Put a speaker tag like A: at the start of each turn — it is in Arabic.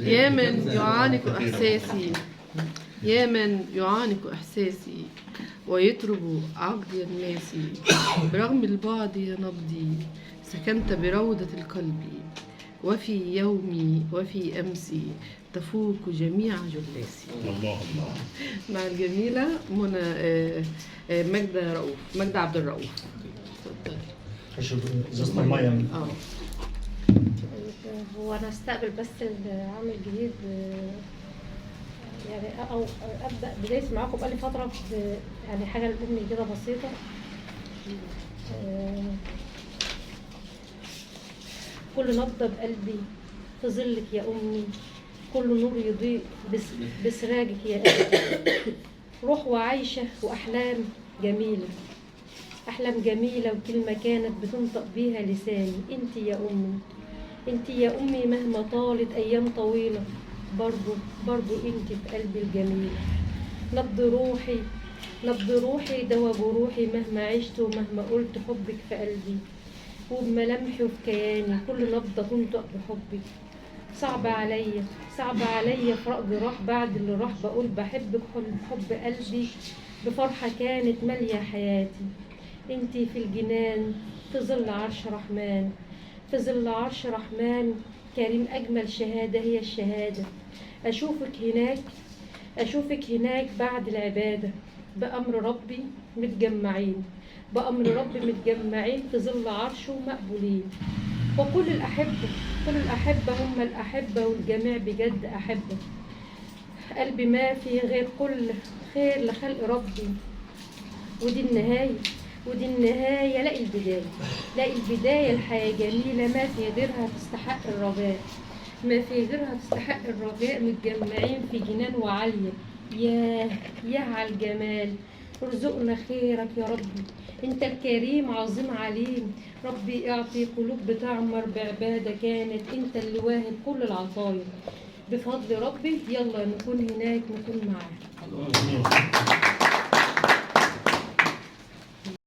A: يا من يعانق إحساسي، يا من يعانق إحساسي ويطرب عقدي الناسي، برغم البعد يا نبضي سكنت بروضة القلب، وفي يومي وفي أمسي تفوق جميع جلاسي.
B: الله الله.
A: مع الجميلة منى ماجدة عبد الرؤوف. اتفضلي.
B: ازازة المية.
C: هو انا استقبل بس العام الجديد يعني او ابدا بدايتي معاكم بقالي فتره يعني حاجه لامي كده بسيطه. كل نبضه بقلبي في ظلك يا امي، كل نور يضيء بسراجك يا قلبي، روح وعايشه واحلام جميله، احلام جميله وكلمه كانت بتنطق بيها لساني. انت يا امي، انت يا امي مهما طالت ايام طويله، برضو انت في قلبي الجميل. نبض روحي دوا جروحي، مهما عشت ومهما قلت حبك في قلبي، وبملامحي وفي كياني كل نبضه تنطق بحبك. صعب عليا فراق جراح، بعد اللي راح بقول بحبك حب قلبي بفرحه كانت ماليه حياتي. انت في الجنان في ظل عرش رحمن، في ظل عرش رحمن كريم، أجمل شهادة هي الشهادة. أشوفك هناك بعد العبادة، بأمر ربي متجمعين في ظل عرشه مقبولين. وكل الأحبة هم الأحبة، والجميع بجد أحبة. قلبي ما في غير كل خير لخلق ربي، ودي النهاية لاقي البداية الحياة جميلة، ما في غيرها تستحق الرجاء، متجمعين في جنان وعالية. يا على الجمال، ارزقنا خيرك يا ربي، انت الكريم عظيم عليم. ربي اعطي قلوب بتعمر بعبادة كانت، انت اللي واهب كل العطايا. بفضل ربي يلا نكون هناك نكون معاه.